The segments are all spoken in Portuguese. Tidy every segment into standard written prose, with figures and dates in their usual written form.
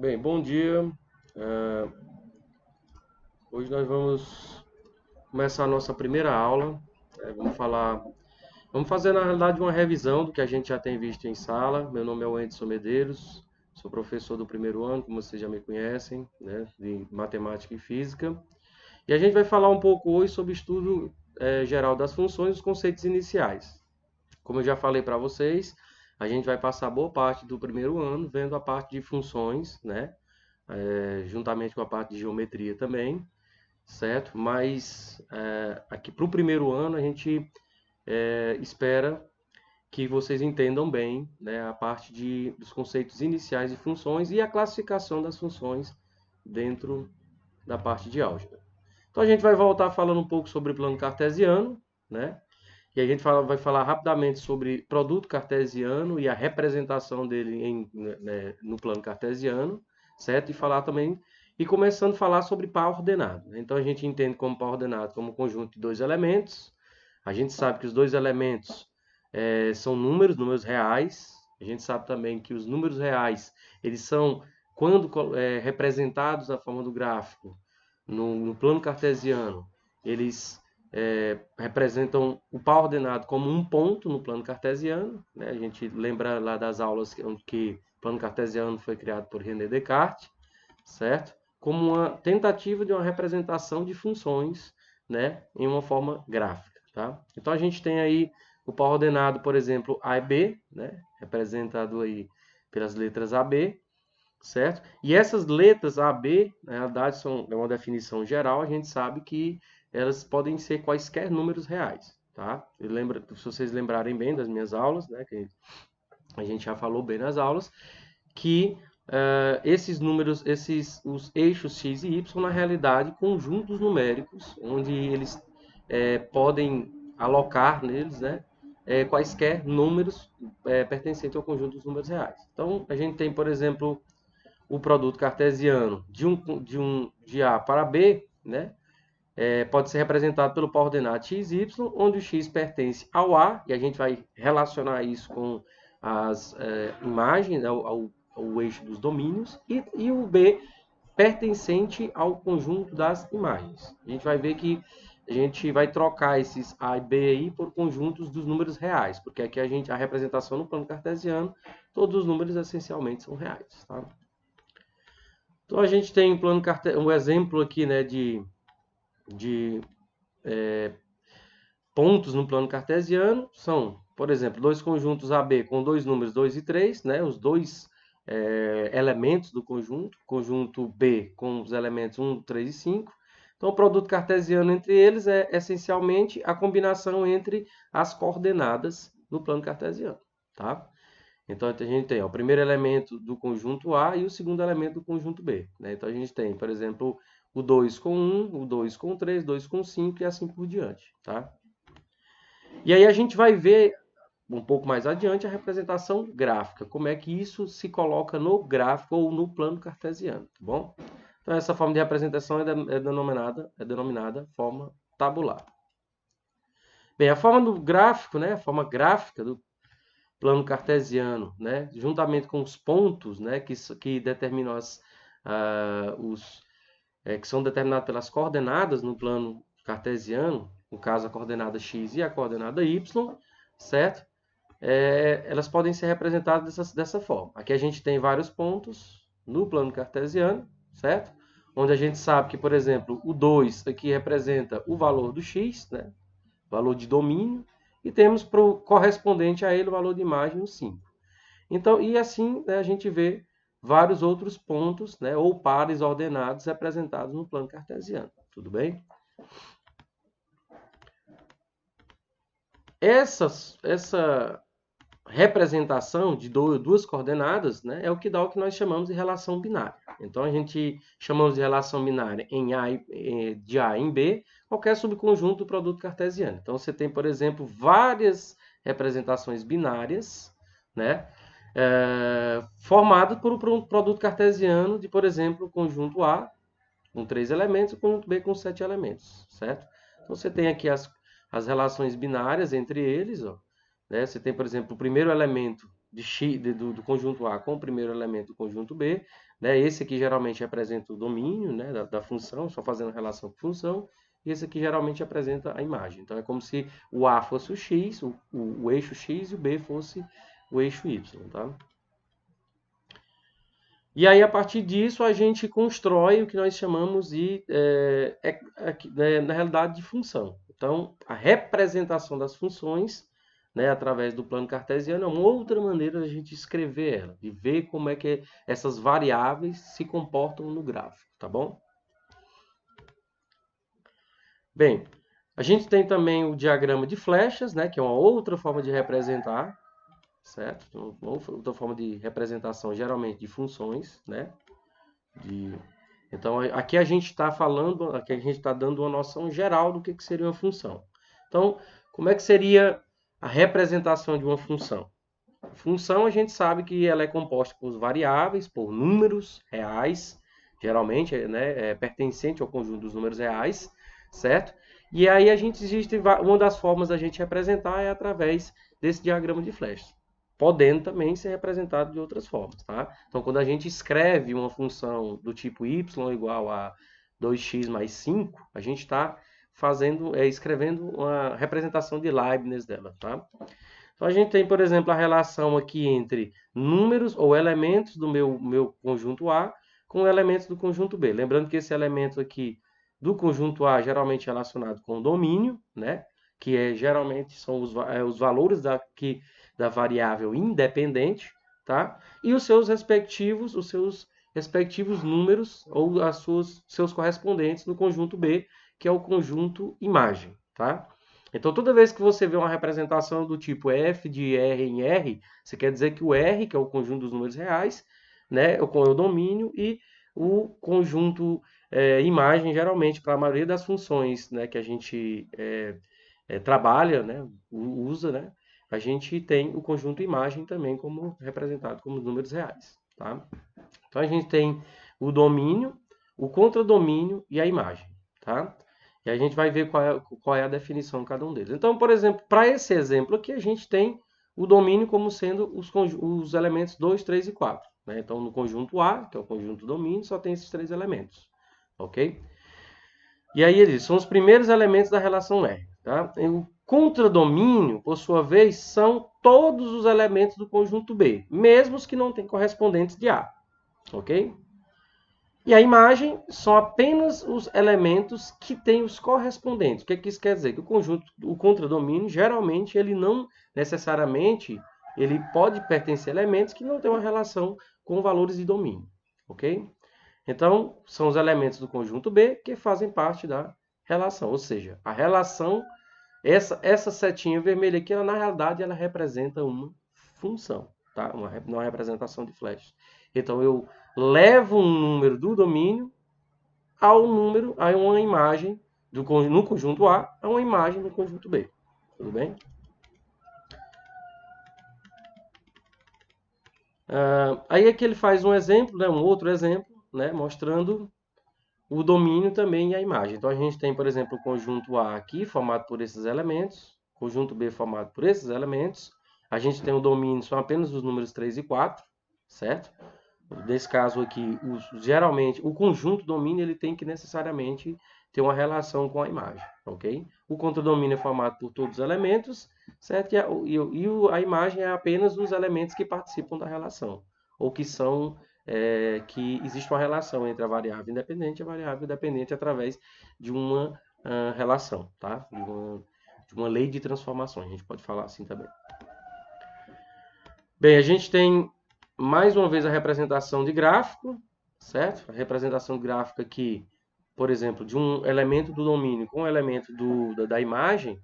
Bem, bom dia. Eh, Hoje nós vamos começar a nossa primeira aula. Vamos fazer na realidade uma revisão do que a gente já tem visto em sala. Meu nome é Wenderson Medeiros, sou professor do primeiro ano, como vocês já me conhecem, né, de matemática e física. E a gente vai falar um pouco hoje sobre o estudo geral das funções e os conceitos iniciais. Como eu já falei para vocês, a gente vai passar boa parte do primeiro ano vendo a parte de funções, né? Juntamente com a parte de geometria também, certo? Mas aqui para o primeiro ano a gente espera que vocês entendam bem, né, a parte dos conceitos iniciais de funções e a classificação das funções dentro da parte de álgebra. Então a gente vai voltar falando um pouco sobre plano cartesiano, né? E a gente vai falar rapidamente sobre produto cartesiano e a representação dele no plano cartesiano, certo? E falar também, e começando a falar sobre par ordenado, né? Então a gente entende como par ordenado como conjunto de dois elementos. A gente sabe que os dois elementos são números reais. A gente sabe também que os números reais, eles são, quando representados na forma do gráfico, no plano cartesiano, eles representam o par ordenado como um ponto no plano cartesiano, né? A gente lembra lá das aulas que o plano cartesiano foi criado por René Descartes, certo? Como uma tentativa de uma representação de funções, né, em uma forma gráfica, tá? Então a gente tem aí o par ordenado, por exemplo, A e B, né, representado aí pelas letras AB, certo? E essas letras A, B, na realidade, é uma definição geral, a gente sabe que elas podem ser quaisquer números reais, tá? Se vocês lembrarem bem das minhas aulas, né, que a gente já falou bem nas aulas, que esses números, os eixos x e y, na realidade, conjuntos numéricos, onde eles podem alocar neles, né, quaisquer números pertencentes ao conjunto dos números reais. Então, a gente tem, por exemplo, o produto cartesiano de A para B, né, pode ser representado pelo par ordenado x, y, onde o x pertence ao A, e a gente vai relacionar isso com as imagens, né, ao eixo dos domínios, e o B pertencente ao conjunto das imagens. A gente vai ver que a gente vai trocar esses A e B aí por conjuntos dos números reais, porque aqui a representação no plano cartesiano, todos os números essencialmente são reais. Tá? Então a gente tem um exemplo aqui, né, de pontos no plano cartesiano são, por exemplo, dois conjuntos AB com dois números 2 e 3, né, os dois elementos do conjunto B com os elementos 1, 3 e 5. Então, o produto cartesiano entre eles é essencialmente a combinação entre as coordenadas do plano cartesiano, tá? Então, a gente tem o primeiro elemento do conjunto A e o segundo elemento do conjunto B, né? Então, a gente tem, por exemplo, o 2 com 1, o 2 com 3, 2 com 5 e assim por diante, tá? E aí a gente vai ver um pouco mais adiante a representação gráfica, como é que isso se coloca no gráfico ou no plano cartesiano, tá bom? Então essa forma de representação é denominada forma tabular. Bem, a forma do gráfico, né, a forma gráfica do plano cartesiano, né, juntamente com os pontos, né, que determinam que são determinados pelas coordenadas no plano cartesiano, no caso a coordenada x e a coordenada y, certo? Elas podem ser representadas dessa forma. Aqui a gente tem vários pontos no plano cartesiano, certo? Onde a gente sabe que, por exemplo, o 2 aqui representa o valor do x, né? Valor de domínio, e temos correspondente a ele o valor de imagem, o 5. Então, e assim, né, a gente vê vários outros pontos, né, ou pares ordenados representados no plano cartesiano. Tudo bem? Essa representação de duas coordenadas, né, é o que dá o que nós chamamos de relação binária. Então, a gente chamamos de relação binária de A em B, qualquer subconjunto do produto cartesiano. Então, você tem, por exemplo, várias representações binárias, né, formado por um produto cartesiano de, por exemplo, o conjunto A com 3 elementos e o conjunto B com 7 elementos, certo? Então você tem aqui as relações binárias entre eles, ó, né? Você tem, por exemplo, o primeiro elemento do conjunto A com o primeiro elemento do conjunto B, né? Esse aqui geralmente representa o domínio, né, da função, só fazendo relação com função, e esse aqui geralmente apresenta a imagem. Então é como se o A fosse o X, o eixo X, e o B fosse o eixo Y, tá? E aí, a partir disso, a gente constrói o que nós chamamos de, na realidade, de função. Então, a representação das funções, né, através do plano cartesiano, é uma outra maneira de a gente escrever ela, de ver como é que essas variáveis se comportam no gráfico, tá bom? Bem, a gente tem também o diagrama de flechas, né, que é uma outra forma de representar, certo? Então, uma outra forma de representação, geralmente, de funções, né? Então, aqui a gente está falando, aqui a gente está dando uma noção geral do que seria uma função. Então, como é que seria a representação de uma função? Função, a gente sabe que ela é composta por variáveis, por números reais, geralmente, né, pertencente ao conjunto dos números reais, certo? E aí existe uma das formas da gente representar é através desse diagrama de flechas, podendo também ser representado de outras formas, tá? Então, quando a gente escreve uma função do tipo y igual a 2x mais 5, a gente está escrevendo uma representação de Leibniz dela, tá? Então, a gente tem, por exemplo, a relação aqui entre números ou elementos do meu conjunto A com elementos do conjunto B. Lembrando que esse elemento aqui do conjunto A geralmente é relacionado com o domínio, né? Que geralmente são os valores da variável independente, tá? E os seus respectivos números ou seus correspondentes no conjunto B, que é o conjunto imagem, tá? Então, toda vez que você vê uma representação do tipo f de R em R, você quer dizer que o R, que é o conjunto dos números reais, né, é o domínio, e o conjunto imagem, geralmente, para a maioria das funções, né, que a gente trabalha, né, usa, né, a gente tem o conjunto imagem também como representado como números reais, tá? Então, a gente tem o domínio, o contradomínio e a imagem, tá? E a gente vai ver qual é a definição de cada um deles. Então, por exemplo, para esse exemplo aqui, a gente tem o domínio como sendo os elementos 2, 3 e 4. Né? Então, no conjunto A, que é o conjunto domínio, só tem esses 3 elementos. Ok? E aí, eles são os primeiros elementos da relação R. Tá? E o contradomínio, por sua vez, são todos os elementos do conjunto B, mesmo os que não têm correspondentes de A. Ok? E a imagem são apenas os elementos que têm os correspondentes. O que isso quer dizer? Que o contradomínio, geralmente, ele não necessariamente, ele pode pertencer a elementos que não têm uma relação com valores de domínio, ok? Então, são os elementos do conjunto B que fazem parte da relação, ou seja, a relação, essa setinha vermelha aqui, na realidade, ela representa uma função, tá? Uma representação de flash. Então, eu levo um número do domínio a uma imagem no conjunto A, a uma imagem no conjunto B. Tudo bem? Aí aqui ele faz um exemplo, né, um outro exemplo, né, mostrando o domínio também e a imagem. Então, a gente tem, por exemplo, o conjunto A aqui, formado por esses elementos, conjunto B formado por esses elementos. A gente tem o domínio, são apenas os números 3 e 4, certo? Nesse caso aqui, geralmente, o conjunto domínio ele tem que necessariamente ter uma relação com a imagem, ok? O contradomínio é formado por todos os elementos, certo? E a imagem é apenas os elementos que participam da relação, ou que são, que existe uma relação entre a variável independente e a variável dependente através de uma relação, tá? De uma lei de transformações, a gente pode falar assim também. Bem, a gente tem mais uma vez a representação de gráfico, certo? A representação gráfica aqui, por exemplo, de um elemento do domínio com um elemento da imagem,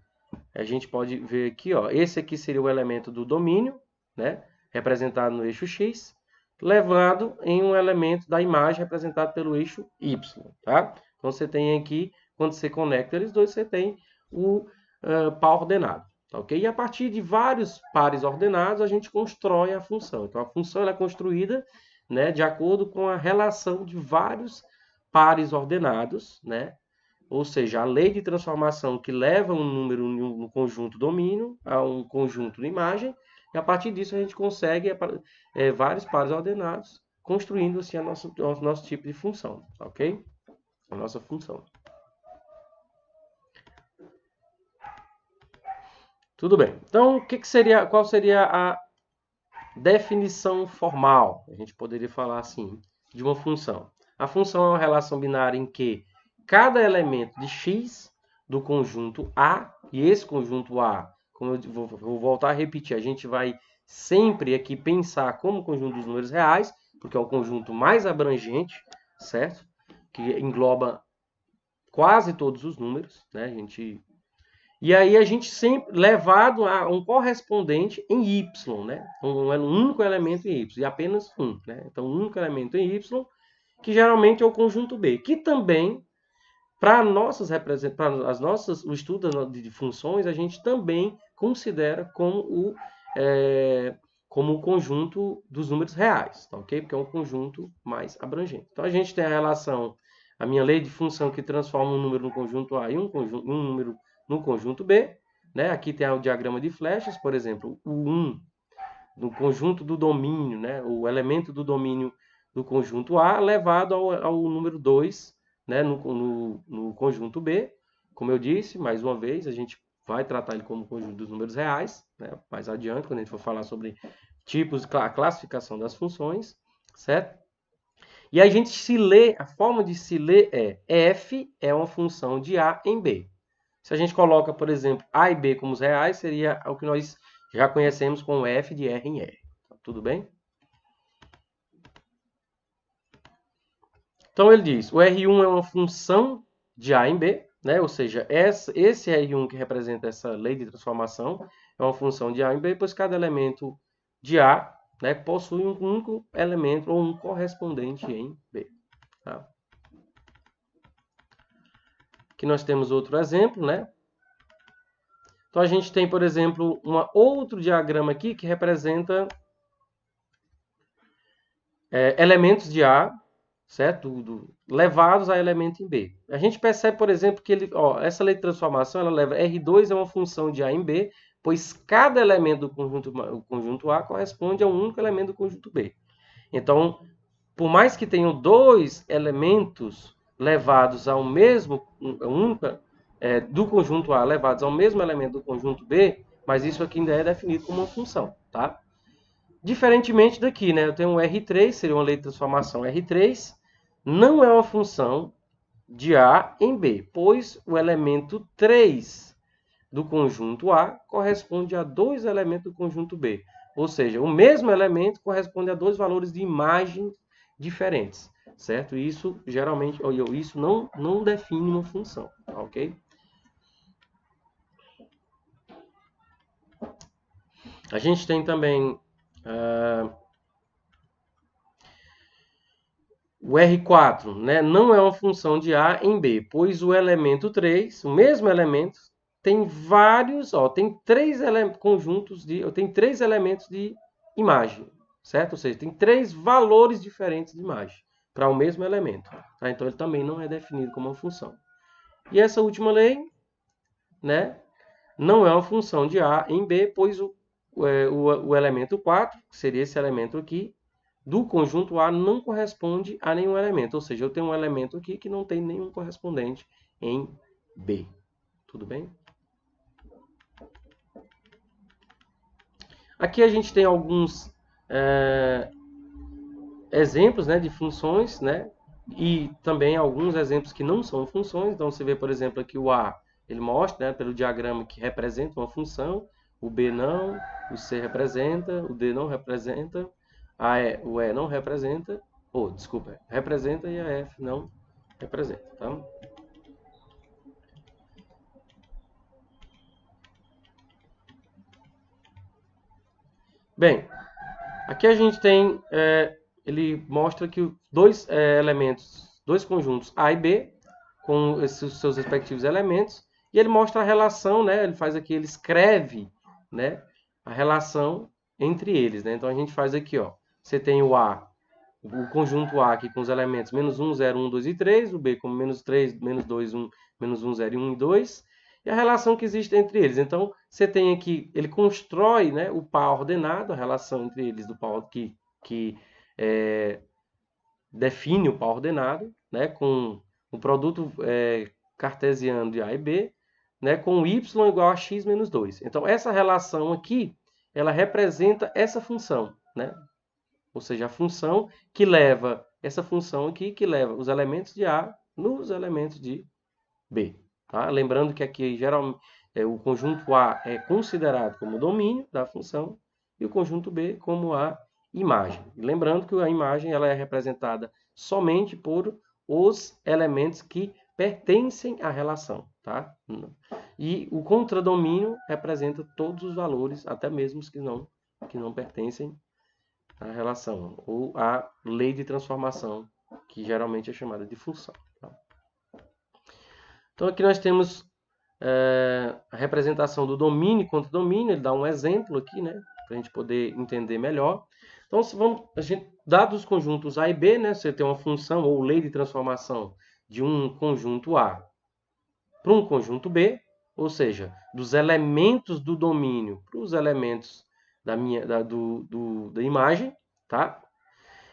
a gente pode ver aqui, ó, esse aqui seria o elemento do domínio, né? Representado no eixo X, levado em um elemento da imagem representado pelo eixo Y, tá? Então, você tem aqui, quando você conecta eles dois, você tem o par ordenado. Okay? E a partir de vários pares ordenados, a gente constrói a função. Então, a função ela é construída, né, de acordo com a relação de vários pares ordenados, né? Ou seja, a lei de transformação que leva um número no conjunto domínio a um conjunto de imagem E a partir disso a gente consegue vários pares ordenados, construindo assim o nosso tipo de função, ok? A nossa função. Tudo bem. Então, qual seria a definição formal? A gente poderia falar assim, de uma função. A função é uma relação binária em que cada elemento de x do conjunto A, e esse conjunto A, como eu vou voltar a repetir, a gente vai sempre aqui pensar como conjunto dos números reais, porque é o conjunto mais abrangente, certo? Que engloba quase todos os números, né? E aí a gente sempre levado a um correspondente em y, né? Um único elemento em y, e apenas um, né? Então, um único elemento em y, que geralmente é o conjunto B, que também, para o estudo de funções, a gente também considera como o conjunto dos números reais, tá, ok? Porque é um conjunto mais abrangente. Então, a gente tem a minha lei de função que transforma um número no conjunto A e um número no conjunto B, né? Aqui tem o diagrama de flechas, por exemplo, o 1 no conjunto do domínio, né? O elemento do domínio do conjunto A levado ao número 2, né? no conjunto B. Como eu disse, mais uma vez, a gente vai tratar ele como conjunto dos números reais, né? Mais adiante, quando a gente for falar sobre tipos, a classificação das funções, certo? E a gente a forma de se ler f é uma função de A em B. Se a gente coloca, por exemplo, A e B como os reais, seria o que nós já conhecemos como f de R em R. Tudo bem? Então ele diz, o R1 é uma função de A em B, né? Ou seja, esse R1 que representa essa lei de transformação é uma função de A em B, pois cada elemento de A, né, possui um único elemento ou um correspondente em B. Tá? Aqui nós temos outro exemplo, né? Então a gente tem, por exemplo, outro diagrama aqui que representa elementos de A, certo? Levados a elemento em B. A gente percebe, por exemplo, que essa lei de transformação ela leva R2 é uma função de A em B, pois cada elemento do conjunto A corresponde a um único elemento do conjunto B. Então, por mais que tenham dois elementos levados ao mesmo do conjunto A levados ao mesmo elemento do conjunto B, mas isso aqui ainda é definido como uma função, tá? Diferentemente daqui, né? Eu tenho um R3, seria uma lei de transformação R3, não é uma função de A em B, pois o elemento 3 do conjunto A corresponde a dois elementos do conjunto B. Ou seja, o mesmo elemento corresponde a dois valores de imagem diferentes, certo? E isso geralmente, isso não define uma função, ok? A gente tem também o R4, né, não é uma função de A em B, pois o elemento 3, o mesmo elemento, tem vários, tem três elementos de imagem, certo? Ou seja, tem três valores diferentes de imagem para o mesmo elemento. Tá? Então, ele também não é definido como uma função. E essa última lei, né, não é uma função de A em B, pois o elemento 4, que seria esse elemento aqui, do conjunto A não corresponde a nenhum elemento. Ou seja, eu tenho um elemento aqui que não tem nenhum correspondente em B. Tudo bem? Aqui a gente tem alguns exemplos, né, de funções, né, e também alguns exemplos que não são funções. Então, você vê, por exemplo, aqui o A, ele mostra, né, pelo diagrama que representa uma função, o B não, o C representa, o D não representa, o E não representa, desculpa, representa e a F não representa, tá? Bem, aqui a gente tem, ele mostra que dois elementos, dois conjuntos A e B, com esses seus respectivos elementos, e ele mostra a relação, né? Ele faz aqui, ele escreve, né, a relação entre eles, né? Então a gente faz aqui, você tem o A, o conjunto A aqui com os elementos menos 1, 0, 1, 2 e 3, o B como menos 3, menos 2, 1, menos 1, 0 e 1 e 2. e a relação que existe entre eles. Então, você tem aqui, ele constrói, né, o par ordenado, a relação entre eles do par que define o par ordenado, né, com o produto cartesiano de A e B, né, com y igual a x menos 2. Então, essa relação aqui, ela representa essa função, né? Ou seja, a função que leva, essa função aqui que leva os elementos de A nos elementos de B. Tá? Lembrando que aqui, geralmente, o conjunto A é considerado como domínio da função e o conjunto B como a imagem. Lembrando que a imagem ela é representada somente por os elementos que pertencem à relação. Tá? E o contradomínio representa todos os valores, até mesmo os que não pertencem à relação, ou à lei de transformação, que geralmente é chamada de função. Tá? Então aqui nós temos a representação do domínio e contradomínio. Ele dá um exemplo aqui, né, para a gente poder entender melhor. Então, dados os conjuntos A e B, né, você tem uma função ou lei de transformação de um conjunto A para um conjunto B, ou seja, dos elementos do domínio para os elementos da imagem, tá?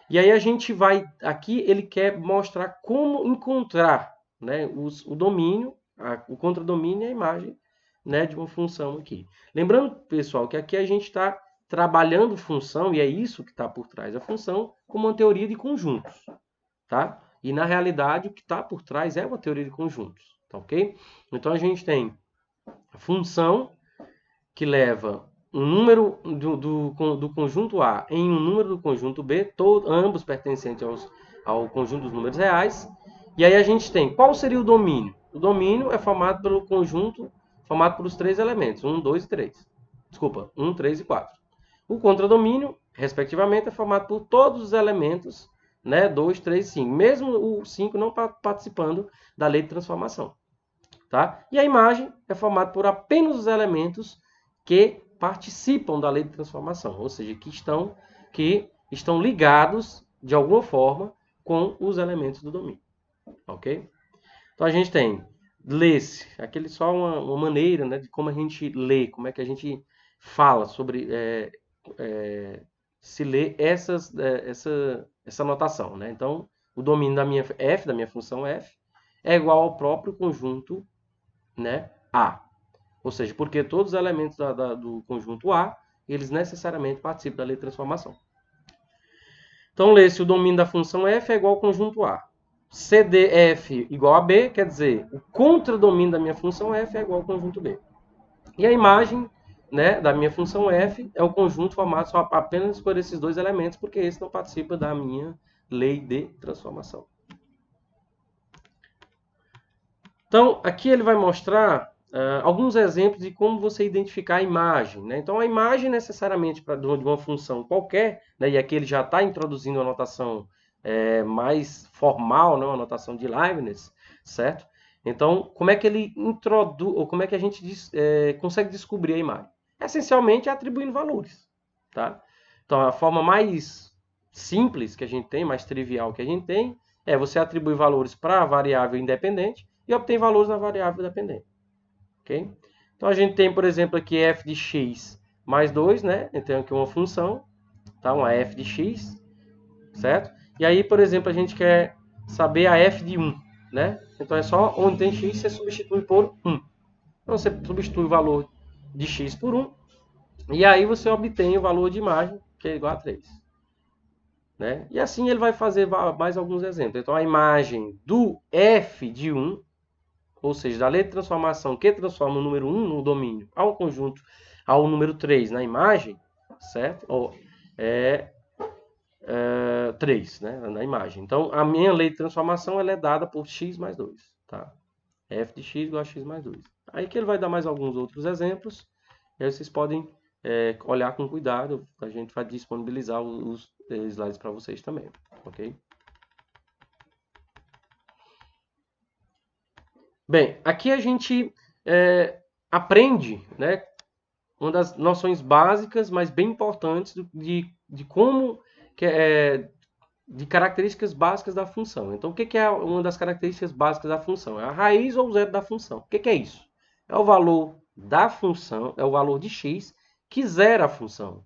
E aí a gente vai, aqui ele quer mostrar como encontrar, né, o domínio, o contradomínio e a imagem, né, de uma função aqui. Lembrando, pessoal, que aqui a gente está trabalhando função, e é isso que está por trás da função, como uma teoria de conjuntos. Tá? E na realidade o que está por trás é uma teoria de conjuntos. Tá, ok? Então a gente tem a função que leva um número do conjunto A em um número do conjunto B, ambos pertencentes ao conjunto dos números reais. E aí a gente tem, qual seria o domínio? O domínio é formado pelo conjunto, formado por os três elementos, 1, 2 e 3. Desculpa, 1, 3 e 4. O contradomínio, respectivamente, é formado por todos os elementos, né, 2, 3 e 5. Mesmo o 5 não participando da lei de transformação. Tá? E a imagem é formada por apenas os elementos que participam da lei de transformação, ou seja, que estão ligados, de alguma forma, com os elementos do domínio. Ok? Então a gente tem lê-se, aquele só uma maneira, né, de como a gente lê, como é que a gente fala sobre se lê essa notação. Né? Então, o domínio da minha f, da minha função f, é igual ao próprio conjunto, né, A. Ou seja, porque todos os elementos do conjunto A, eles necessariamente participam da lei de transformação. Então, lê-se o domínio da função f é igual ao conjunto A. CDF igual a B, quer dizer, o contradomínio da minha função f é igual ao conjunto B. E a imagem, né, da minha função f é o conjunto formado só apenas por esses dois elementos, porque esse não participa da minha lei de transformação. Então, aqui ele vai mostrar alguns exemplos de como você identificar a imagem. Né? Então, a imagem necessariamente de uma função qualquer, né, e aqui ele já está introduzindo a notação mais formal, né, uma notação de Leibniz, certo? Então, como é que ele introduz, ou como é que a gente consegue descobrir a imagem? Essencialmente, atribuindo valores. Tá? Então, a forma mais simples que a gente tem, mais trivial que a gente tem, é você atribuir valores para a variável independente e obter valores na variável dependente. Okay? Então, a gente tem, por exemplo, aqui f de x mais 2, né? Então, aqui uma função, tá? Uma f de x, certo? E aí, por exemplo, a gente quer saber a f de 1, né? Então, é só onde tem x, você substitui por 1. Então, você substitui o valor de x por 1, e aí você obtém o valor de imagem, que é igual a 3. Né? E assim ele vai fazer mais alguns exemplos. Então, a imagem do f de 1, ou seja, da lei de transformação que transforma o número 1 no domínio ao conjunto, ao número 3 na imagem, certo? Ou 3, né, na imagem. Então, a minha lei de transformação ela é dada por x mais 2. Tá? F de x igual a x mais 2. Aí que ele vai dar mais alguns outros exemplos, e aí vocês podem olhar com cuidado, a gente vai disponibilizar os slides para vocês também, ok? Bem, aqui a gente aprende, né, uma das noções básicas, mas bem importantes de como de características básicas da função. Então, o que é uma das características básicas da função? É a raiz ou o zero da função. O que é isso? é o valor da função, é o valor de x que zera a função.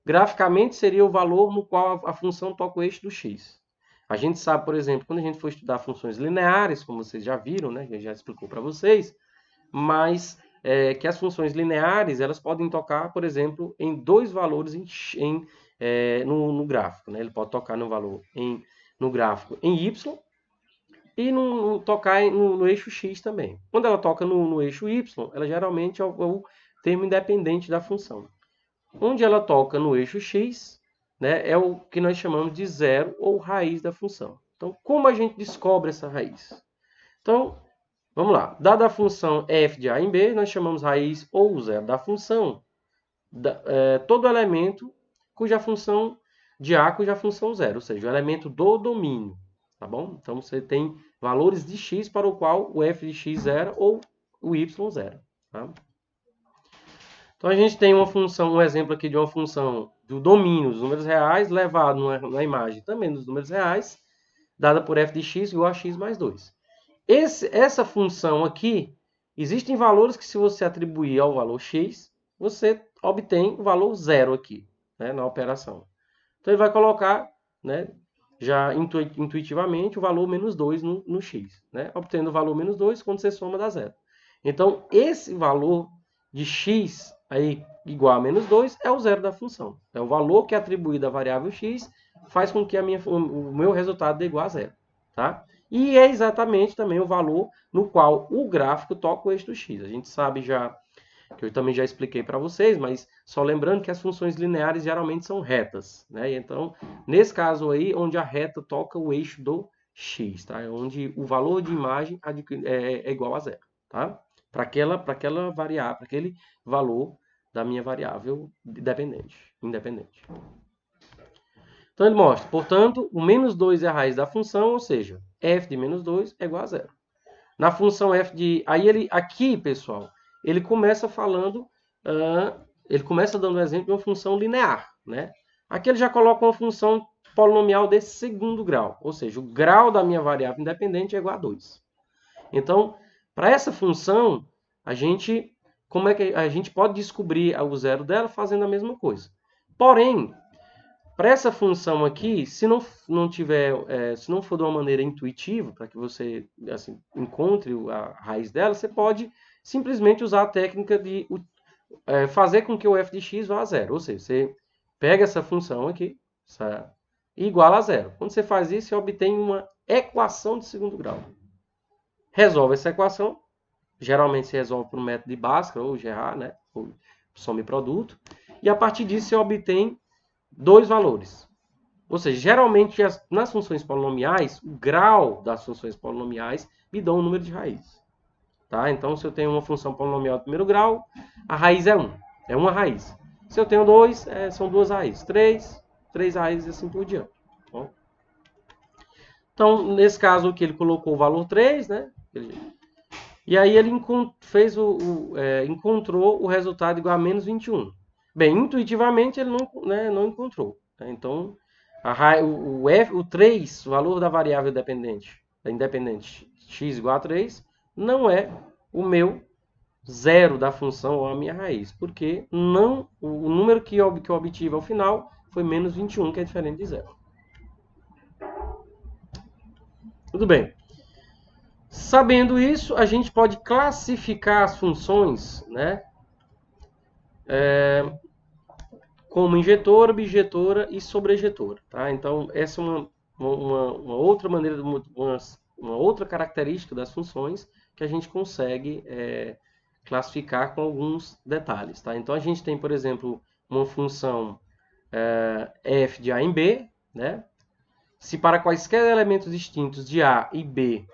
Graficamente seria o valor no qual a função toca o eixo do x. A gente sabe, por exemplo, quando a gente for estudar funções lineares, como vocês já viram, né, que já explicou para vocês, mas que as funções lineares elas podem tocar, por exemplo, em dois valores no gráfico. Né? Ele pode tocar no valor no gráfico em y e tocar no eixo x também. Quando ela toca no eixo y, ela geralmente é o termo independente da função. Onde ela toca no eixo x, né, é o que nós chamamos de zero ou raiz da função. Então, como a gente descobre essa raiz? Então, vamos lá. Dada a função f de a em b, nós chamamos raiz ou zero da função todo elemento cuja função de a cuja função zero, ou seja, o elemento do domínio. Tá bom? Então, você tem valores de x para o qual o f de x zero ou o y zero. Tá? Então, a gente tem uma função, um exemplo aqui de uma função do domínio dos números reais, levado na imagem também dos números reais, dada por f de x igual a x mais 2. Essa função aqui, existem valores que se você atribuir ao valor x, você obtém o valor zero aqui, né, na operação. Então, ele vai colocar, né, já intuitivamente, o valor menos 2 no x. Né, obtendo o valor menos 2 quando você soma dá zero. Então, esse valor de x aí, igual a menos 2 é o zero da função. É o valor que é atribuído à variável x faz com que o meu resultado dê igual a zero. Tá? E é exatamente também o valor no qual o gráfico toca o eixo do x. A gente sabe já, que eu também já expliquei para vocês, mas só lembrando que as funções lineares geralmente são retas. Né? Então, nesse caso aí, onde a reta toca o eixo do x, tá? Onde o valor de imagem é igual a zero. Tá? Para aquela variável, para aquele valor da minha variável independente. Então, ele mostra, portanto, o menos 2 é a raiz da função, ou seja, f de menos 2 é igual a zero. Na função f de... aqui, pessoal, ele começa falando, ele começa dando o exemplo de uma função linear. Né? Aqui ele já coloca uma função polinomial de segundo grau, ou seja, o grau da minha variável independente é igual a 2. Então, para essa função, como é que a gente pode descobrir o zero dela fazendo a mesma coisa? Porém, para essa função aqui, se não for de uma maneira intuitiva, para que você assim, encontre a raiz dela, você pode simplesmente usar a técnica de fazer com que o f de x vá a zero. Ou seja, você pega essa função aqui e iguala a zero. Quando você faz isso, você obtém uma equação de segundo grau. Resolve essa equação. Geralmente se resolve por um método de Bhaskara ou Gerard, né? Ou soma e produto. E a partir disso você obtém dois valores. Ou seja, geralmente nas funções polinomiais, o grau das funções polinomiais me dão um número de raiz. Tá? Então, se eu tenho uma função polinomial de primeiro grau, a raiz é 1. É uma raiz. Se eu tenho 2, são duas raízes. 3 raízes e assim por diante. Bom? Então, nesse caso aqui, ele colocou o valor 3, né? E aí ele encontrou o resultado igual a menos 21. Bem, intuitivamente ele não encontrou. Né? Então, o 3, o valor da variável independente x igual a 3, não é o meu zero da função ou a minha raiz. Porque o número que eu obtive ao final foi menos 21, que é diferente de zero. Tudo bem. Sabendo isso, a gente pode classificar as funções, né, como injetora, objetora e sobrejetora. Tá? Então, essa é uma outra maneira, uma outra característica das funções que a gente consegue classificar com alguns detalhes. Tá? Então, a gente tem, por exemplo, uma função f de a em b, né? Se para quaisquer elementos distintos de a e b,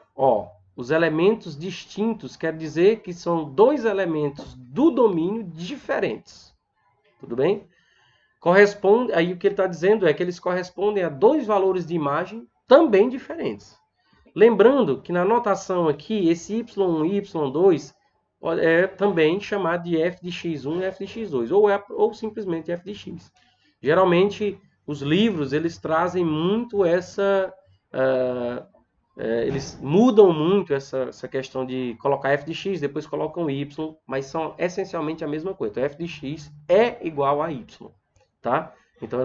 os elementos distintos quer dizer que são dois elementos do domínio diferentes. Tudo bem? Aí o que ele está dizendo é que eles correspondem a dois valores de imagem também diferentes. Lembrando que na notação aqui, esse y1 e y2 é também chamado de f de x1 e f de x2, ou simplesmente f de x. Geralmente, os livros eles trazem muito eles mudam muito essa questão de colocar f de x, depois colocam y, mas são essencialmente a mesma coisa. Então, f de x é igual a y, tá? Então,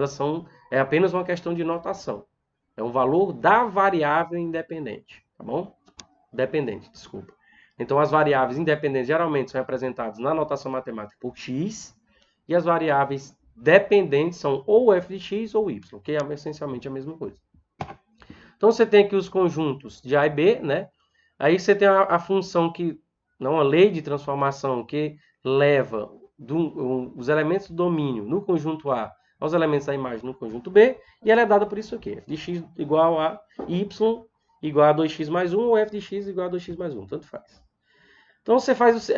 é apenas uma questão de notação. É um valor da variável independente, tá bom? Dependente, desculpa. Então, as variáveis independentes geralmente são representadas na notação matemática por x, e as variáveis dependentes são ou f de x ou y, que é essencialmente a mesma coisa. Então, você tem aqui os conjuntos de A e B, né? Aí você tem a função que, não, a lei de transformação que leva os elementos do domínio no conjunto A aos elementos da imagem no conjunto B, e ela é dada por isso aqui, f de x igual a y igual a 2x mais 1, ou f de x igual a 2x mais 1, tanto faz. Então,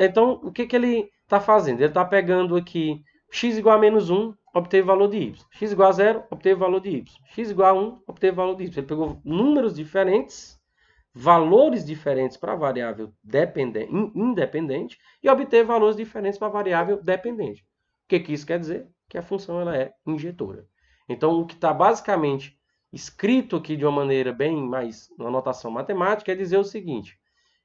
então o que ele está fazendo? Ele está pegando aqui x igual a menos 1, obteve o valor de y. X igual a 0, obteve o valor de y. X igual a 1, obteve o valor de y. Ele pegou números diferentes, valores diferentes para a variável independente e obteve valores diferentes para a variável dependente. O que isso quer dizer? Que a função ela é injetora. Então, o que está basicamente escrito aqui de uma maneira bem mais, uma notação matemática, é dizer o seguinte,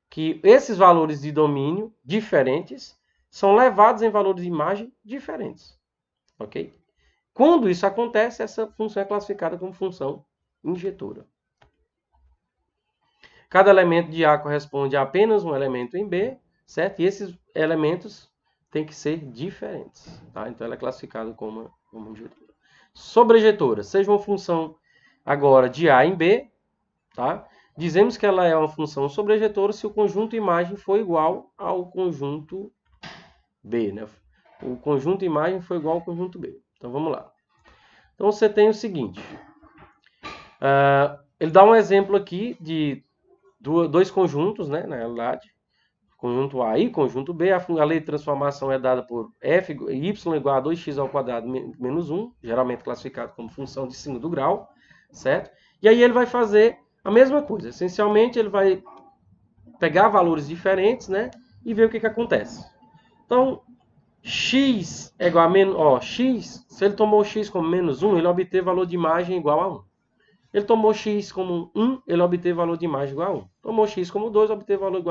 que esses valores de domínio diferentes são levados em valores de imagem diferentes. Ok? Quando isso acontece, essa função é classificada como função injetora. Cada elemento de A corresponde a apenas um elemento em B, certo? E esses elementos têm que ser diferentes. Tá? Então, ela é classificada como injetora. Sobrejetora, seja uma função agora de A em B, tá? Dizemos que ela é uma função sobrejetora se o conjunto imagem for igual ao conjunto B, né? O conjunto imagem foi igual ao conjunto B. Então, vamos lá. Então, você tem o seguinte. Ele dá um exemplo aqui de dois conjuntos, né? Na realidade. Conjunto A e conjunto B. A lei de transformação é dada por y igual a 2x ao quadrado menos 1, geralmente classificado como função de segundo grau, certo? E aí ele vai fazer a mesma coisa. Essencialmente, ele vai pegar valores diferentes, né? E ver o que acontece. Então, x é igual a menos... x, se ele tomou x como menos 1, ele obteve valor de imagem igual a 1. Ele tomou x como 1, ele obteve valor de imagem igual a 1. Tomou x como 2, obteve valor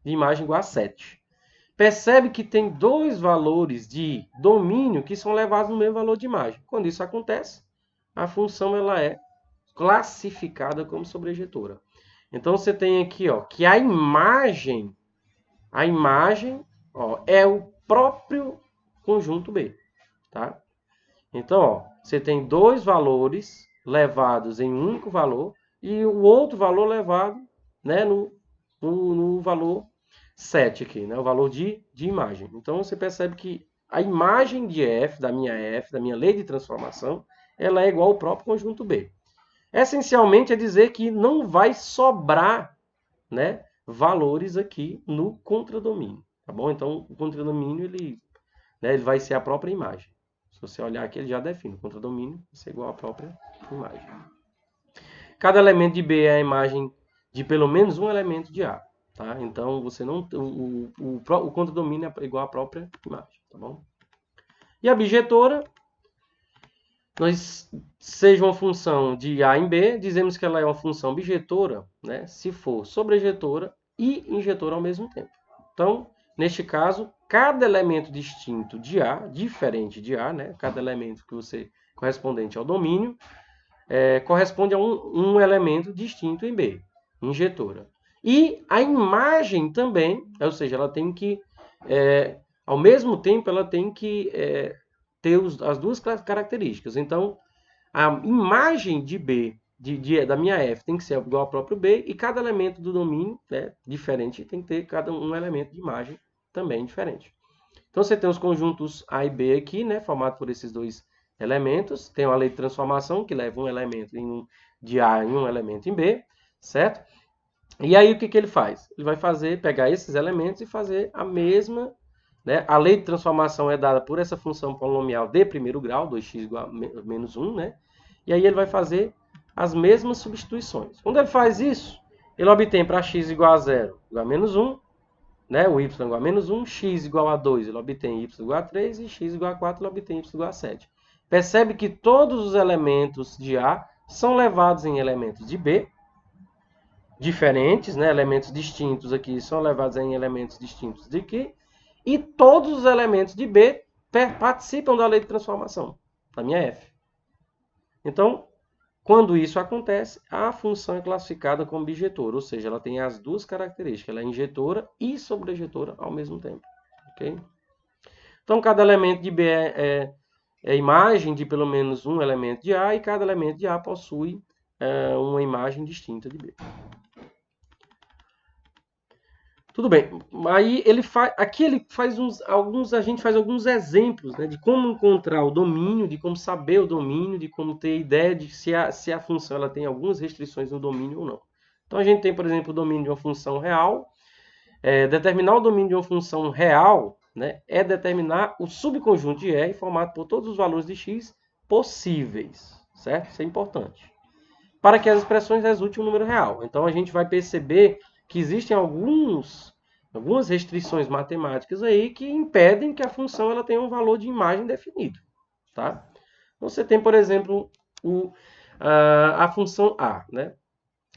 de imagem igual a 7. Percebe que tem dois valores de domínio que são levados no mesmo valor de imagem. Quando isso acontece, a função ela é classificada como sobrejetora. Então, você tem aqui que a imagem é o próprio conjunto B. Tá? Então, você tem dois valores levados em um único valor e o outro valor levado, né, no valor 7 aqui, né, o valor de imagem. Então, você percebe que a imagem de f, da minha lei de transformação, ela é igual ao próprio conjunto B. Essencialmente, é dizer que não vai sobrar, né, valores aqui no contradomínio. Tá bom? Então, o contradomínio ele vai ser a própria imagem. Se você olhar aqui, ele já define. O contradomínio vai ser igual à própria imagem. Cada elemento de B é a imagem de pelo menos um elemento de A. Tá? Então, você não, o contradomínio é igual à própria imagem. Tá bom? E a bijetora, seja uma função de A em B, dizemos que ela é uma função bijetora, né, se for sobrejetora e injetora ao mesmo tempo. Então, neste caso, cada elemento distinto de A, diferente de A, né, cada elemento que você correspondente ao domínio, corresponde a um elemento distinto em B, injetora. E a imagem também, ou seja, ela tem que, ao mesmo tempo, ela tem que ter as duas características. Então, a imagem de B, da minha f, tem que ser igual ao próprio B, e cada elemento do domínio, né, diferente, tem que ter cada um elemento de imagem também diferente. Então, você tem os conjuntos A e B aqui, né, formado por esses dois elementos. Tem uma lei de transformação que leva um elemento de A em um elemento em B, certo? E aí, o que ele faz? Ele vai pegar esses elementos e fazer a mesma, né? A lei de transformação é dada por essa função polinomial de primeiro grau, 2x igual a menos 1, né? E aí ele vai fazer as mesmas substituições. Quando ele faz isso, ele obtém para x igual a 0 igual a menos 1, né? O y igual a menos 1, x igual a 2, ele obtém y igual a 3, e x igual a 4, ele obtém y igual a 7. Percebe que todos os elementos de A são levados em elementos de B, diferentes, né, elementos distintos aqui são levados em elementos distintos de Q, e todos os elementos de B participam da lei de transformação, da minha F. Então, quando isso acontece, a função é classificada como bijetora, ou seja, ela tem as duas características, ela é injetora e sobrejetora ao mesmo tempo. Okay? Então, cada elemento de B é imagem de pelo menos um elemento de A, e cada elemento de A possui uma imagem distinta de B. Tudo bem. Aí aqui ele faz a gente faz alguns exemplos, né, de como encontrar o domínio, de como saber o domínio, de como ter ideia de se a função ela tem algumas restrições no domínio ou não. Então a gente tem, por exemplo, o domínio de uma função real. Determinar o domínio de uma função real, né, é determinar o subconjunto de R formado por todos os valores de x possíveis, certo? Isso é importante. Para que as expressões resultem um número real. Então a gente vai perceber que existem algumas restrições matemáticas aí que impedem que a função ela tenha um valor de imagem definido. Tá? Você tem, por exemplo, a função A. Né?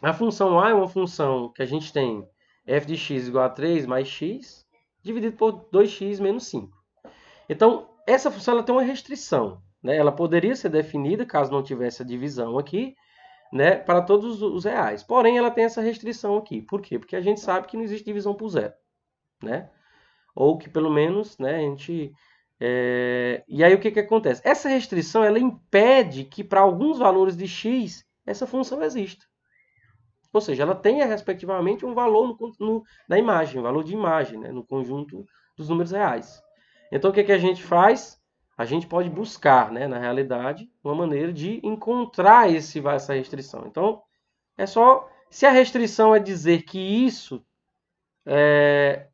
A função A é uma função que a gente tem f de x igual a 3 mais x, dividido por 2x menos 5. Então, essa função ela tem uma restrição. Né? Ela poderia ser definida, caso não tivesse a divisão aqui, né, para todos os reais. Porém, ela tem essa restrição aqui. Por quê? Porque a gente sabe que não existe divisão por zero. Né? Ou que pelo menos, né, a gente... E aí o que acontece? Essa restrição ela impede que para alguns valores de x essa função exista. Ou seja, ela tenha respectivamente um valor na imagem, um valor de imagem, né, no conjunto dos números reais. Então o que a gente faz? A gente pode buscar, né, na realidade, uma maneira de encontrar essa restrição. Então, é só... Se a restrição é dizer que isso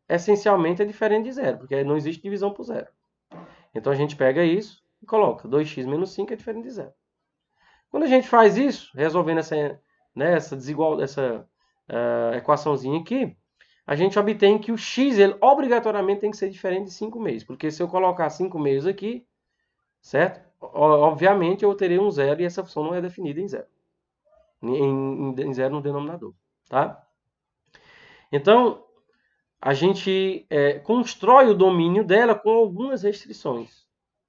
essencialmente é diferente de zero, porque não existe divisão por zero. Então a gente pega isso e coloca 2x menos 5 é diferente de zero. Quando a gente faz isso, resolvendo essa equaçãozinha aqui, a gente obtém que o x ele, obrigatoriamente tem que ser diferente de 5 meios. Porque se eu colocar 5 meios aqui, certo? Obviamente eu terei um zero e essa função não é definida em zero. Em zero no denominador. Tá? Então, a gente constrói o domínio dela com algumas restrições.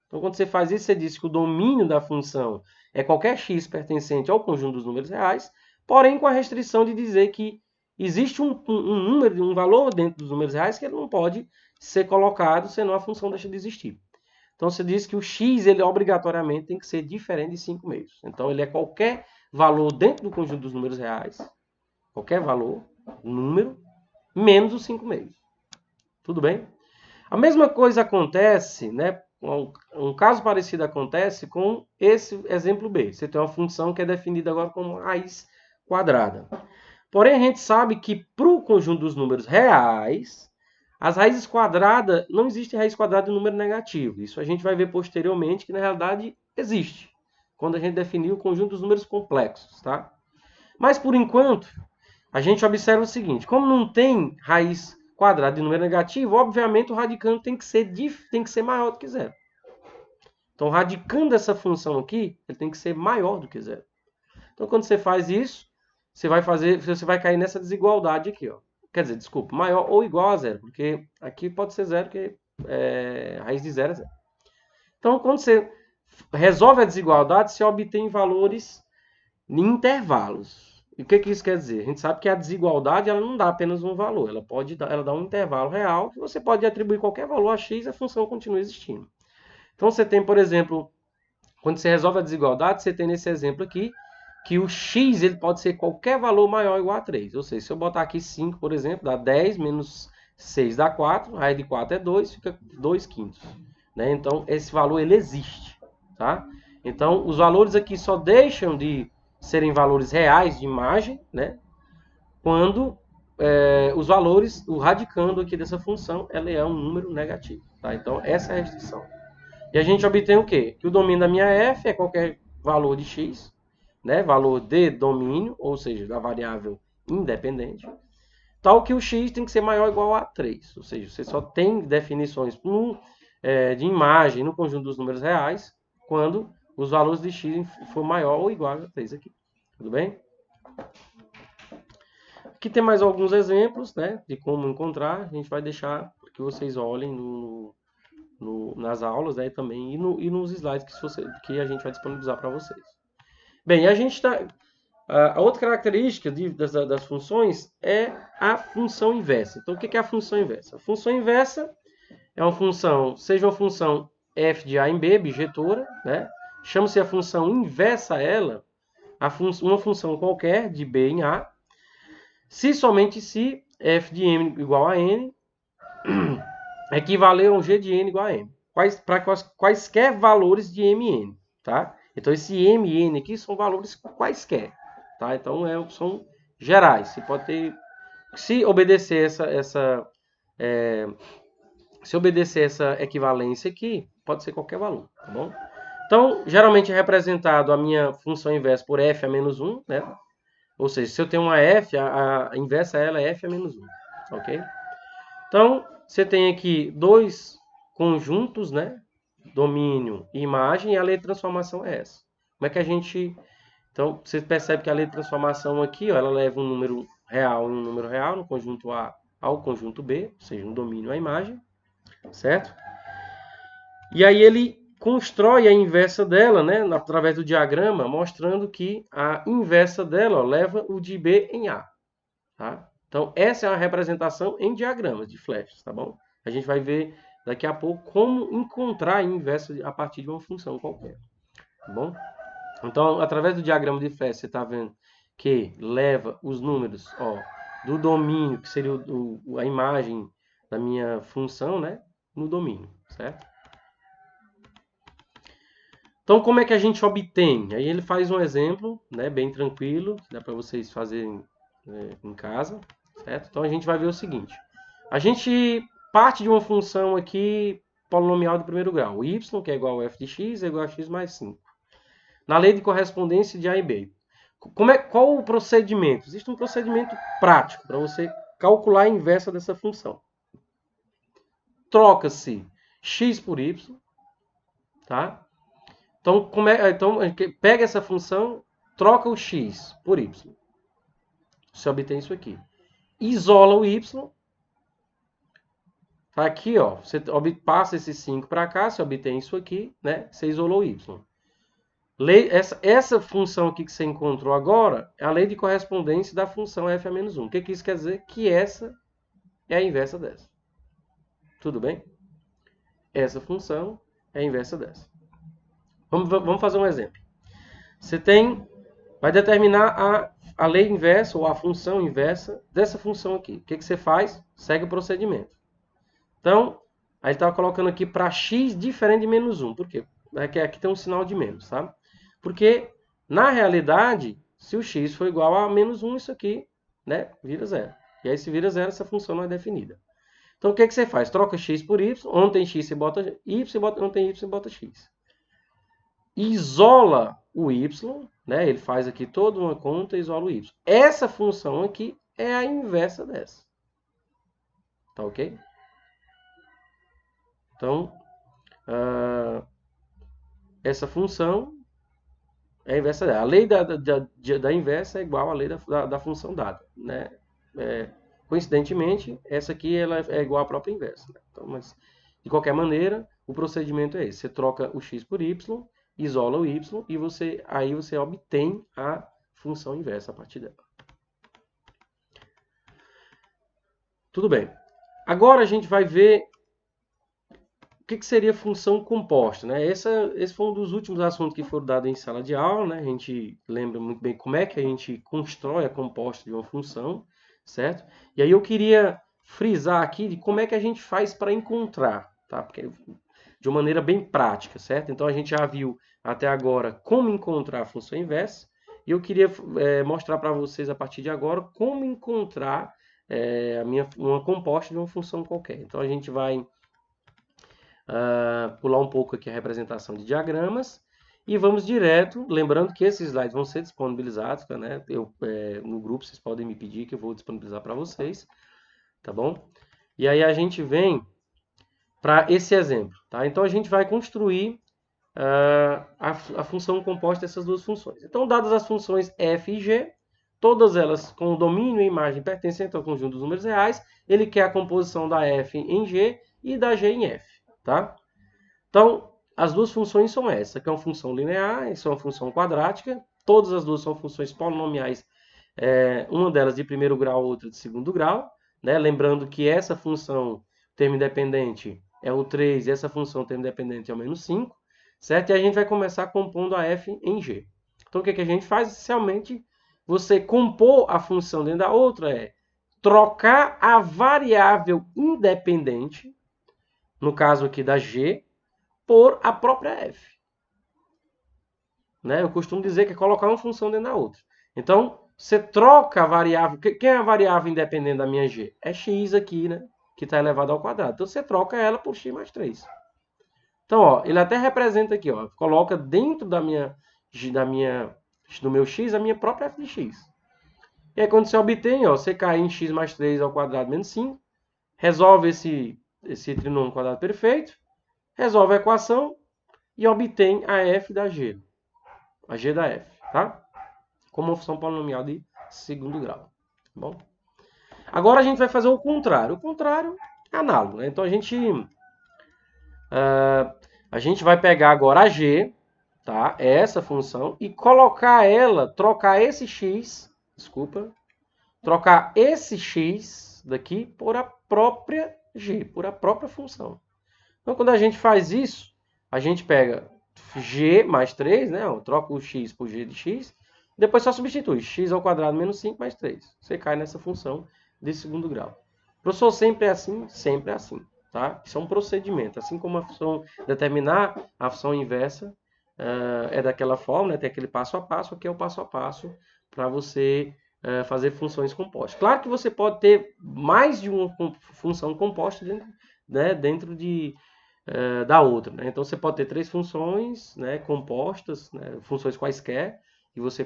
Então, quando você faz isso, você diz que o domínio da função é qualquer x pertencente ao conjunto dos números reais, porém com a restrição de dizer que existe um número, um valor dentro dos números reais que ele não pode ser colocado, senão a função deixa de existir. Então, você diz que o x ele obrigatoriamente tem que ser diferente de 5 meios. Então, ele é qualquer valor dentro do conjunto dos números reais, qualquer valor, número, menos os 5 meios. Tudo bem? A mesma coisa acontece, né? Um caso parecido acontece com esse exemplo B. Você tem uma função que é definida agora como raiz quadrada. Porém, a gente sabe que para o conjunto dos números reais, as raízes quadradas, não existe raiz quadrada de número negativo. Isso a gente vai ver posteriormente que, na realidade, existe. Quando a gente definir o conjunto dos números complexos, tá? Mas, por enquanto, a gente observa o seguinte. Como não tem raiz quadrada de número negativo, obviamente o radicando tem que ser maior do que zero. Então, radicando essa função aqui, ele tem que ser maior do que zero. Então, quando você faz isso, você vai cair nessa desigualdade aqui, ó. Quer dizer, desculpa, maior ou igual a zero, porque aqui pode ser zero, porque raiz de zero é zero. Então, quando você resolve a desigualdade, você obtém valores em intervalos. E o que isso quer dizer? A gente sabe que a desigualdade ela não dá apenas um valor, ela dá um intervalo real, que você pode atribuir qualquer valor a x e a função continua existindo. Então você tem, por exemplo, quando você resolve a desigualdade, você tem nesse exemplo aqui, que o x ele pode ser qualquer valor maior ou igual a 3. Ou seja, se eu botar aqui 5, por exemplo, dá 10 menos 6 dá 4, raiz de 4 é 2, fica 2 quintos. Né? Então esse valor ele existe. Tá? Então os valores aqui só deixam de serem valores reais de imagem, né? Quando os valores, o radicando aqui dessa função, ela é um número negativo. Tá? Então, essa é a restrição. E a gente obtém o quê? Que o domínio da minha f é qualquer valor de x, né? Valor de domínio, ou seja, da variável independente, tal que o x tem que ser maior ou igual a 3. Ou seja, você só tem definições de imagem no conjunto dos números reais quando os valores de x for maior ou igual a 3 aqui. Tudo bem? Aqui tem mais alguns exemplos, né, de como encontrar. A gente vai deixar que vocês olhem nas aulas, né, também e nos slides que a gente vai disponibilizar para vocês. Bem, a gente está... A outra característica das funções é a função inversa. Então, o que é a função inversa? A função inversa é uma função, seja uma função f de a em b, bijetora, né? Chama-se a função inversa a ela, uma função qualquer de b em a, se somente se f de m igual a n equivaler a um g de n igual a m. Para quaisquer valores de mn, tá? Então, esse mn aqui são valores quaisquer, tá? Então, são gerais. Você pode ter... Se obedecer se obedecer essa equivalência aqui, pode ser qualquer valor, tá bom? Então, geralmente é representado a minha função inversa por f a menos 1, né? Ou seja, se eu tenho uma f, a inversa ela é f a menos 1, ok? Então, você tem aqui dois conjuntos, né? Domínio e imagem, e a lei de transformação é essa. Como é que a gente... Então, você percebe que a lei de transformação aqui, ó, ela leva um número real em um número real, no conjunto A ao conjunto B, ou seja, no domínio a imagem, certo? E aí ele constrói a inversa dela, né, através do diagrama, mostrando que a inversa dela, ó, leva o de B em A, tá? Então, essa é a representação em diagramas de flashes, tá bom? A gente vai ver daqui a pouco como encontrar a inversa a partir de uma função qualquer, tá bom? Então, através do diagrama de flash, você está vendo que leva os números, ó, do domínio, que seria a imagem da minha função, né, no domínio, certo? Então, como é que a gente obtém? Aí ele faz um exemplo, né, bem tranquilo, que dá para vocês fazerem em casa, certo? Então, a gente vai ver o seguinte. A gente parte de uma função aqui polinomial de primeiro grau. O y, que é igual a f de x, é igual a x mais 5. Na lei de correspondência de A e B. Qual o procedimento? Existe um procedimento prático para você calcular a inversa dessa função. Troca-se x por y, tá? Então, pega essa função, troca o x por y. Você obtém isso aqui. Isola o y. Tá aqui, ó. Você passa esse 5 para cá, você obtém isso aqui, né? Você isolou o y. Essa função aqui que você encontrou agora é a lei de correspondência da função f a menos 1. O que isso quer dizer? Que essa é a inversa dessa. Tudo bem? Essa função é a inversa dessa. Vamos fazer um exemplo. Você vai determinar a lei inversa ou a função inversa dessa função aqui. O que você faz? Segue o procedimento. Então, aí ele está colocando aqui para x diferente de menos 1. Por quê? Aqui tem um sinal de menos, tá? Porque, na realidade, se o x for igual a menos 1, isso aqui, né, vira zero. E aí, se vira zero, essa função não é definida. Então, o que você faz? Troca x por y. Onde tem x, você bota y. Onde tem y, você bota x. Isola o y, né? Ele faz aqui toda uma conta e isola o y. Essa função aqui é a inversa dessa. Tá ok? Então, essa função é a inversa dela. A lei da inversa é igual à lei da função dada, né? Coincidentemente, essa aqui ela é igual à própria inversa. Né? Então, mas, de qualquer maneira, o procedimento é esse. Você troca o x por y, isola o y e aí você obtém a função inversa a partir dela. Tudo bem. Agora a gente vai ver o que seria função composta, né? Esse foi um dos últimos assuntos que foram dados em sala de aula, né? A gente lembra muito bem como é que a gente constrói a composta de uma função, certo? E aí eu queria frisar aqui de como é que a gente faz para encontrar, tá? Porque de uma maneira bem prática, certo? Então a gente já viu até agora como encontrar a função inversa, e eu queria mostrar para vocês a partir de agora como encontrar uma composta de uma função qualquer. Então a gente vai pular um pouco aqui a representação de diagramas e vamos direto, lembrando que esses slides vão ser disponibilizados, né? No grupo vocês podem me pedir que eu vou disponibilizar para vocês, tá bom? E aí a gente vem para esse exemplo, tá? Então a gente vai construir a função composta dessas duas funções. Então, dadas as funções f e g, todas elas com o domínio e imagem pertencentes ao conjunto dos números reais, ele quer a composição da f em G e da G em F, tá? Então, as duas funções são essa, que é uma função linear, isso é uma função quadrática, todas as duas são funções polinomiais, uma delas de primeiro grau, outra de segundo grau, né? Lembrando que essa função termo independente é o 3 e essa função termo independente é o menos 5, certo? E a gente vai começar compondo a f em G. Então, o que a gente faz? Essencialmente, você compor a função dentro da outra é trocar a variável independente, no caso aqui da G, por a própria f. Né? Eu costumo dizer que é colocar uma função dentro da outra. Então, você troca a variável. Quem é a variável independente da minha G? É x aqui, né? Que está elevado ao quadrado. Então, você troca ela por x mais 3. Então, ó, ele até representa aqui, ó, coloca dentro do meu x a minha própria f de x. E aí, quando você obtém, ó, você cai em x mais 3 ao quadrado menos 5, resolve esse trinômio quadrado perfeito, resolve a equação e obtém a f da g. A g da f, tá? Como uma função polinomial de segundo grau. Tá bom? Agora a gente vai fazer o contrário. O contrário é análogo, né? Então a gente vai pegar agora a g, tá? Essa função, e colocar ela, trocar esse x, trocar esse x daqui por a própria g, por a própria função. Então quando a gente faz isso, a gente pega g mais 3, né? Troca o x por g de x, depois só substitui x ao quadrado menos 5 mais 3. Você cai nessa função de segundo grau. Professor, sempre é assim? Sempre é assim. Tá? Isso é um procedimento. Assim como a função determinar a função inversa é daquela forma, né? Tem aquele passo a passo, aqui é o passo a passo para você fazer funções compostas. Claro que você pode ter mais de uma função composta dentro da outra. Né? Então, você pode ter 3 funções, né, compostas, né, funções quaisquer, e você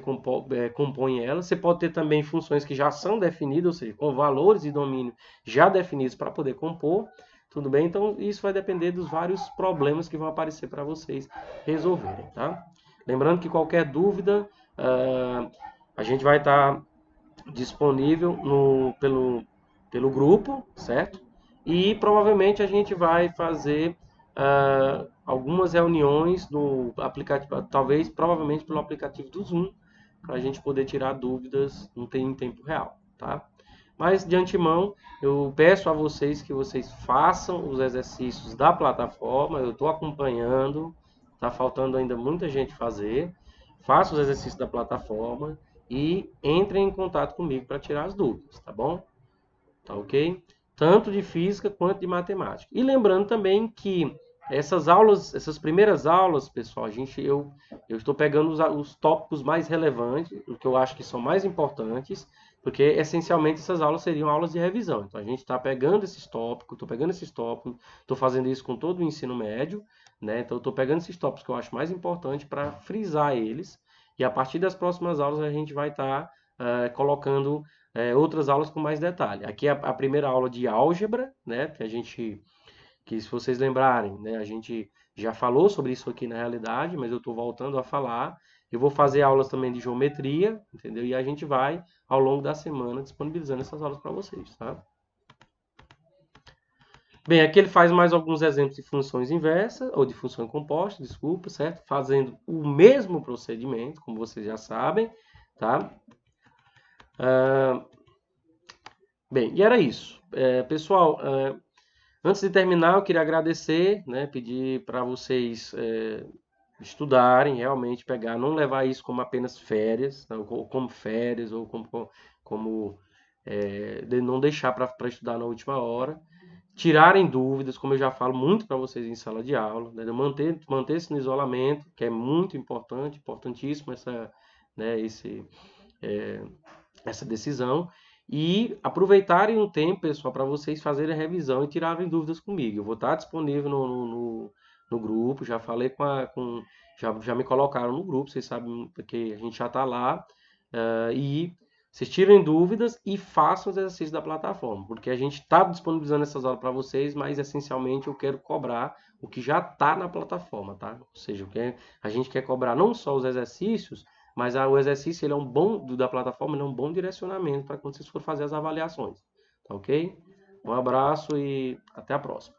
compõe elas. Você pode ter também funções que já são definidas, ou seja, com valores e domínio já definidos para poder compor. Tudo bem? Então, isso vai depender dos vários problemas que vão aparecer para vocês resolverem. Tá? Lembrando que qualquer dúvida, a gente vai estar disponível pelo grupo, certo? E provavelmente a gente vai fazer algumas reuniões no aplicativo, provavelmente pelo aplicativo do Zoom, para a gente poder tirar dúvidas em tempo real, tá? Mas de antemão, eu peço a vocês que vocês façam os exercícios da plataforma, eu estou acompanhando, está faltando ainda muita gente fazer. Faça os exercícios da plataforma e entrem em contato comigo para tirar as dúvidas, tá bom? Tá ok? Tanto de física quanto de matemática. E lembrando também que essas primeiras aulas, pessoal, eu estou pegando os tópicos mais relevantes, o que eu acho que são mais importantes, porque essencialmente essas aulas seriam aulas de revisão. Então a gente está pegando esses tópicos, estou fazendo isso com todo o ensino médio, né? Então eu estou pegando esses tópicos que eu acho mais importantes para frisar eles, e a partir das próximas aulas a gente vai estar colocando outras aulas com mais detalhe. Aqui é a primeira aula de álgebra, né? Que se vocês lembrarem, né, a gente já falou sobre isso aqui na realidade, mas eu estou voltando a falar. Eu vou fazer aulas também de geometria, entendeu? E a gente vai, ao longo da semana, disponibilizando essas aulas para vocês, tá? Bem, aqui ele faz mais alguns exemplos de funções inversas, ou de função composta, desculpa, certo? Fazendo o mesmo procedimento, como vocês já sabem, tá? Bem, e era isso. Pessoal, antes de terminar, eu queria agradecer, né, pedir para vocês estudarem, realmente pegar, não levar isso como apenas férias, não, como férias, ou não deixar para estudar na última hora. Tirarem dúvidas, como eu já falo muito para vocês em sala de aula, né, manter-se no isolamento, que é muito importante, importantíssimo essa decisão. E aproveitarem um tempo, pessoal, para vocês fazerem a revisão e tirarem dúvidas comigo. Eu vou estar disponível no grupo, já falei já me colocaram no grupo, vocês sabem que a gente já está lá. E vocês tirem dúvidas e façam os exercícios da plataforma, porque a gente está disponibilizando essas aulas para vocês, mas essencialmente eu quero cobrar o que já está na plataforma, tá? Ou seja, a gente quer cobrar não só os exercícios, mas o exercício ele é um bom da plataforma, ele é um bom direcionamento para quando vocês forem fazer as avaliações. Tá ok? Um abraço e até a próxima.